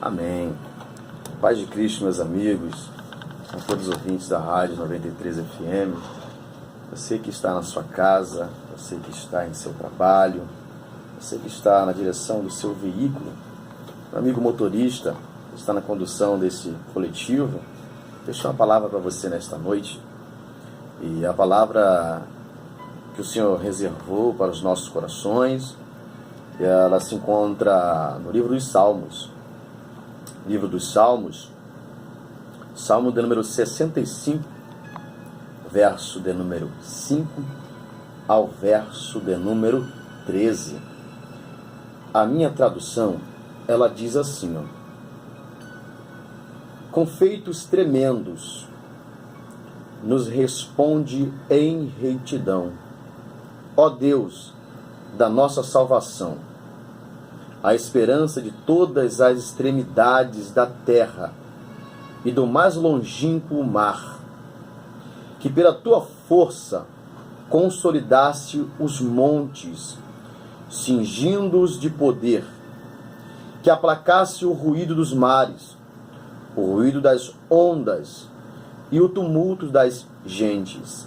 Amém. Paz de Cristo, meus amigos, a todos os ouvintes da Rádio 93 FM, você que está na sua casa, você que está em seu trabalho, você que está na direção do seu veículo, meu amigo motorista, que está na condução desse coletivo, deixo uma palavra para você nesta noite. E a palavra que o Senhor reservou para os nossos corações, ela se encontra no livro dos Salmos. Livro dos Salmos, Salmo de número 65, verso de número 5 ao verso de número 13. A minha tradução, ela diz assim, com feitos tremendos, nos responde em retidão, ó Deus da nossa salvação, a esperança de todas as extremidades da terra e do mais longínquo mar, que pela tua força consolidaste os montes, cingindo-os de poder, que aplacasse o ruído dos mares, o ruído das ondas e o tumulto das gentes.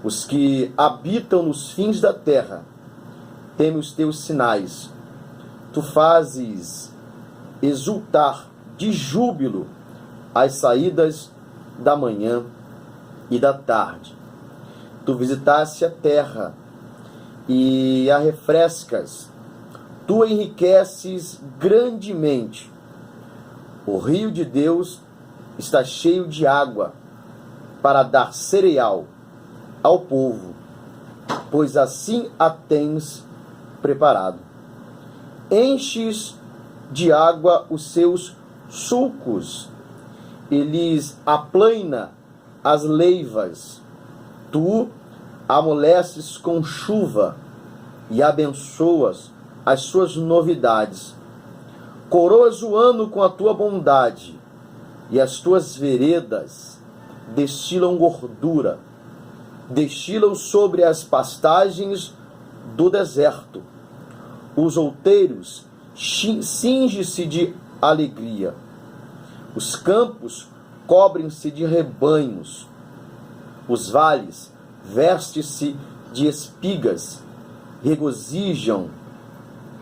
Os que habitam nos fins da terra temem os teus sinais. Tu fazes exultar de júbilo as saídas da manhã e da tarde. Tu visitaste a terra e a refrescas. Tu enriqueces grandemente. O rio de Deus está cheio de água para dar cereal ao povo, pois assim a tens preparado. Enches de água os seus sulcos, e lhes aplaina as leivas. Tu amoleces com chuva e abençoas as suas novidades. Coroas o ano com a tua bondade, e as tuas veredas destilam gordura. Destilam sobre as pastagens do deserto. Os outeiros cingem-se de alegria. Os campos cobrem-se de rebanhos. Os vales vestem-se de espigas, regozijam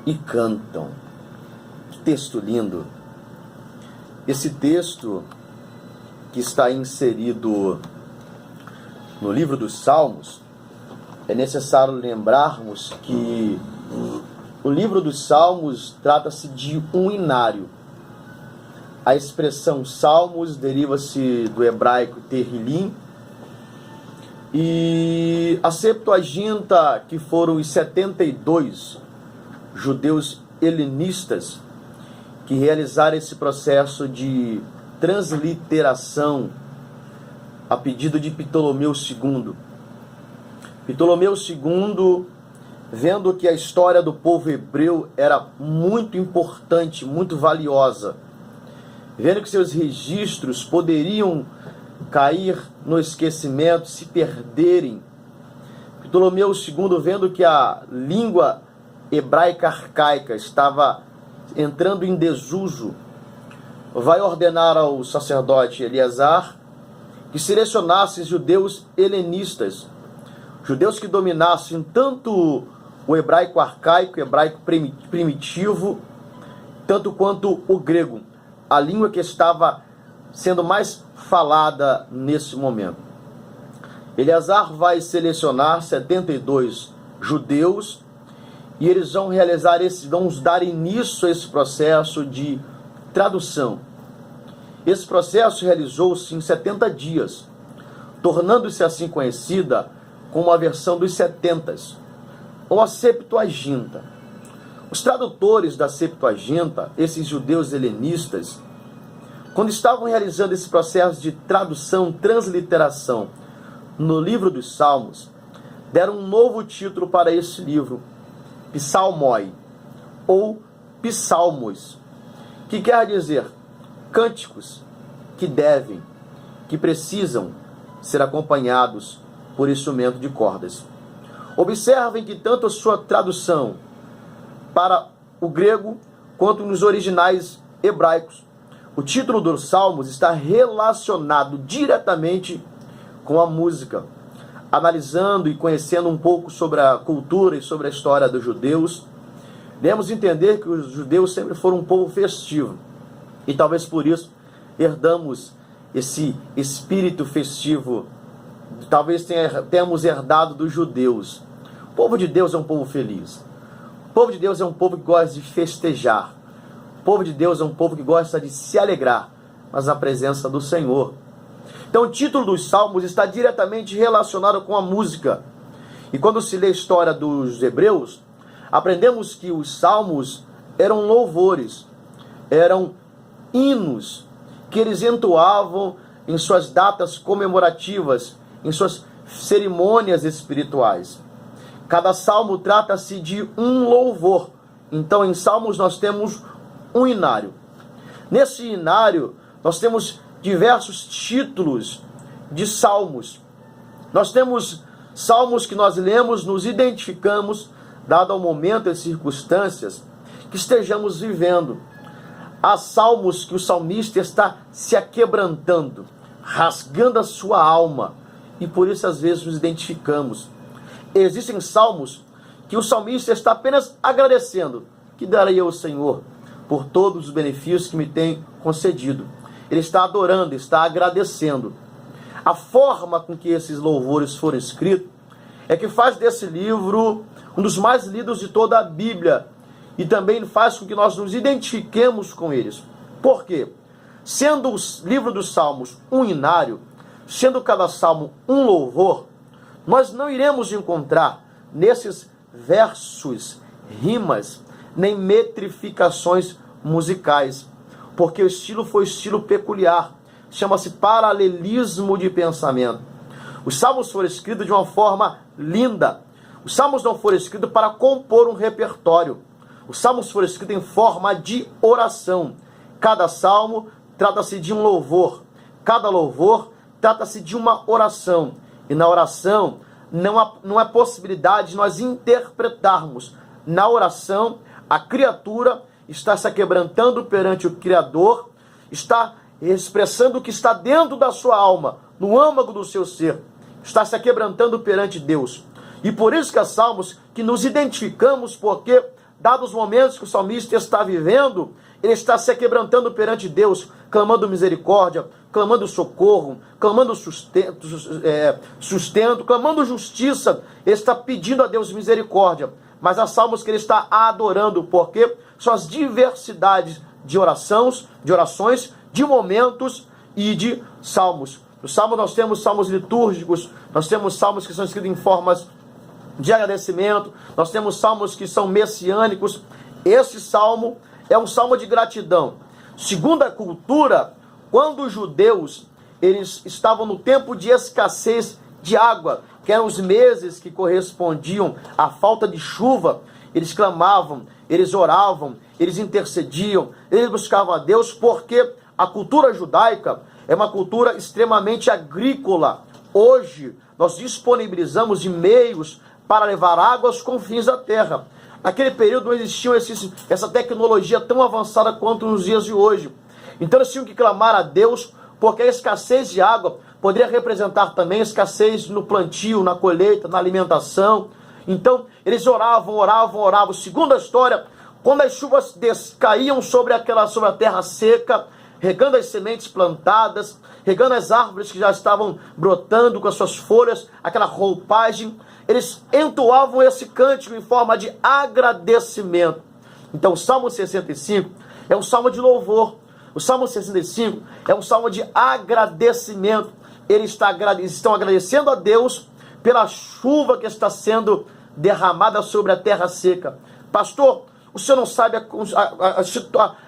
e cantam. Que texto lindo! Esse texto que está inserido no livro dos Salmos, é necessário lembrarmos que o livro dos Salmos trata-se de um inário. A expressão Salmos deriva-se do hebraico Terrilim, e a Septuaginta, que foram os 72 judeus helenistas que realizaram esse processo de transliteração a pedido de Ptolomeu II. Ptolomeu II, vendo que a história do povo hebreu era muito importante, muito valiosa, vendo que seus registros poderiam cair no esquecimento, se perderem, Ptolomeu II, vendo que a língua hebraica arcaica estava entrando em desuso, vai ordenar ao sacerdote Eleazar que selecionasse judeus helenistas, judeus que dominassem tanto o hebraico arcaico, o hebraico primitivo, tanto quanto o grego, a língua que estava sendo mais falada nesse momento. Eleazar vai selecionar 72 judeus e eles vão realizar vão dar início a esse processo de tradução. Esse processo realizou-se em 70 dias, tornando-se assim conhecida como a versão dos 70, ou a Septuaginta. Os tradutores da Septuaginta, esses judeus helenistas, quando estavam realizando esse processo de tradução, transliteração no livro dos Salmos, deram um novo título para esse livro, Psalmoi, ou Psalmos, que quer dizer cânticos que devem, que precisam ser acompanhados por instrumento de cordas. Observem que tanto a sua tradução para o grego, quanto nos originais hebraicos. O título dos Salmos está relacionado diretamente com a música. Analisando e conhecendo um pouco sobre a cultura e sobre a história dos judeus, devemos entender que os judeus sempre foram um povo festivo. E talvez por isso herdamos esse espírito festivo, talvez tenhamos herdado dos judeus. O povo de Deus é um povo feliz. O povo de Deus é um povo que gosta de festejar. O povo de Deus é um povo que gosta de se alegrar, mas na presença do Senhor. Então o título dos Salmos está diretamente relacionado com a música. E quando se lê a história dos hebreus, aprendemos que os Salmos eram louvores, eram hinos que eles entoavam em suas datas comemorativas, em suas cerimônias espirituais. Cada salmo trata-se de um louvor. Então em Salmos nós temos um inário. Nesse inário nós temos diversos títulos de salmos. Nós temos salmos que nós lemos, nos identificamos, dado ao momento e circunstâncias que estejamos vivendo. Há salmos que o salmista está se aquebrantando, rasgando a sua alma, e por isso às vezes nos identificamos. Existem salmos que o salmista está apenas agradecendo, que darei ao Senhor por todos os benefícios que me tem concedido. Ele está adorando, está agradecendo. A forma com que esses louvores foram escritos é que faz desse livro um dos mais lidos de toda a Bíblia e também faz com que nós nos identifiquemos com eles. Por quê? Sendo o livro dos Salmos um inário, sendo cada salmo um louvor, nós não iremos encontrar nesses versos rimas nem metrificações musicais, porque o estilo foi estilo peculiar, chama-se paralelismo de pensamento. Os salmos foram escritos de uma forma linda. Os salmos não foram escritos para compor um repertório. Os salmos foram escritos em forma de oração. Cada salmo trata-se de um louvor. Cada louvor trata-se de uma oração. E na oração não há possibilidade de nós interpretarmos. Na oração, a criatura está se quebrantando perante o Criador, está expressando o que está dentro da sua alma, no âmago do seu ser, está se quebrantando perante Deus. E por isso que há salmos que nos identificamos, porque, dados os momentos que o salmista está vivendo, ele está se quebrantando perante Deus, clamando misericórdia, clamando socorro, clamando sustento, clamando justiça. Ele está pedindo a Deus misericórdia. Mas há salmos que ele está adorando, porque são as diversidades de orações, de momentos e de salmos. No salmo nós temos salmos litúrgicos, nós temos salmos que são escritos em formas de agradecimento, nós temos salmos que são messiânicos. Esse salmo é um salmo de gratidão. Segundo a cultura, quando os judeus eles estavam no tempo de escassez de água, que eram os meses que correspondiam à falta de chuva, eles clamavam, eles oravam, eles intercediam, eles buscavam a Deus, porque a cultura judaica é uma cultura extremamente agrícola. Hoje, nós disponibilizamos de meios para levar água aos confins da terra. Naquele período não existia essa tecnologia tão avançada quanto nos dias de hoje. Então eles tinham que clamar a Deus, porque a escassez de água poderia representar também escassez no plantio, na colheita, na alimentação. Então eles oravam. Segundo a história, quando as chuvas caíam sobre a terra seca, regando as sementes plantadas, regando as árvores que já estavam brotando com as suas folhas, aquela roupagem, eles entoavam esse cântico em forma de agradecimento. Então o Salmo 65 é um salmo de louvor. O Salmo 65 é um salmo de agradecimento. Eles estão agradecendo a Deus pela chuva que está sendo derramada sobre a terra seca. Pastor, o senhor não sabe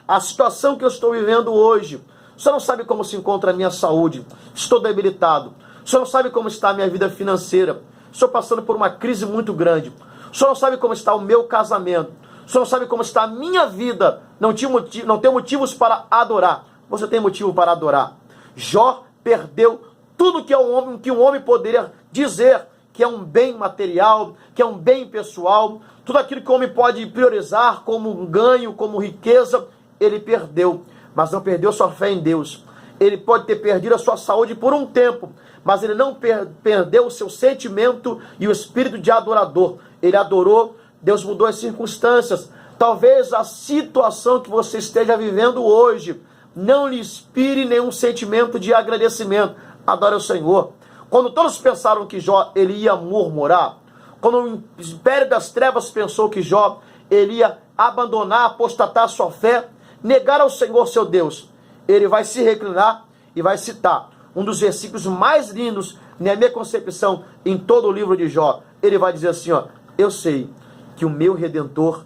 a situação que eu estou vivendo hoje. O senhor não sabe como se encontra a minha saúde. Estou debilitado. O senhor não sabe como está a minha vida financeira. Estou passando por uma crise muito grande. O senhor não sabe como está o meu casamento. O senhor não sabe como está a minha vida. Não tenho motivos para adorar. Você tem motivo para adorar. Jó perdeu tudo que um homem poderia dizer que é um bem material, que é um bem pessoal, tudo aquilo que o homem pode priorizar como um ganho, como riqueza, ele perdeu, mas não perdeu sua fé em Deus. Ele pode ter perdido a sua saúde por um tempo, mas ele não perdeu o seu sentimento e o espírito de adorador. Ele adorou, Deus mudou as circunstâncias. Talvez a situação que você esteja vivendo hoje não lhe inspire nenhum sentimento de agradecimento. Adore o Senhor. Quando todos pensaram que Jó ele ia murmurar, quando o império das trevas pensou que Jó ele ia abandonar, apostatar sua fé, negar ao Senhor seu Deus, ele vai se reclinar e vai citar um dos versículos mais lindos, na minha concepção, em todo o livro de Jó. Ele vai dizer assim, ó: eu sei que o meu Redentor,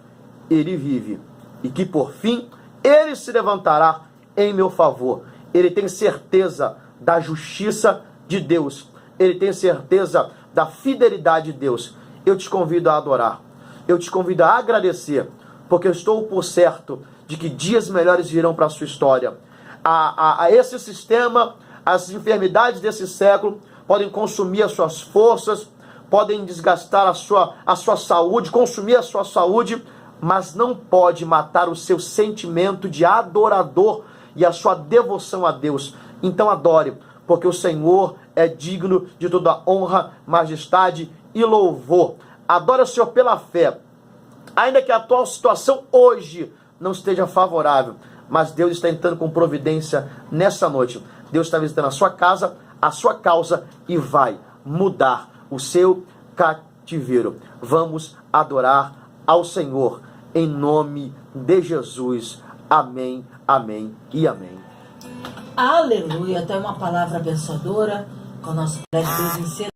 ele vive, e que por fim, ele se levantará em meu favor. Ele tem certeza da justiça de Deus. Ele tem certeza da fidelidade de Deus. Eu te convido a adorar. Eu te convido a agradecer, porque eu estou por certo de que dias melhores virão para a sua história. A esse sistema, as enfermidades desse século podem consumir as suas forças, podem desgastar a sua saúde, consumir a sua saúde, mas não pode matar o seu sentimento de adorador e a sua devoção a Deus. Então adore, porque o Senhor é digno de toda honra, majestade e louvor. Adore o Senhor pela fé, ainda que a atual situação hoje não esteja favorável, mas Deus está entrando com providência nessa noite. Deus está visitando a sua casa, a sua causa, e vai mudar o seu cativeiro. Vamos adorar ao Senhor em nome de Jesus. Amém, amém e amém. Aleluia. Até uma palavra abençoadora com o nosso Deus em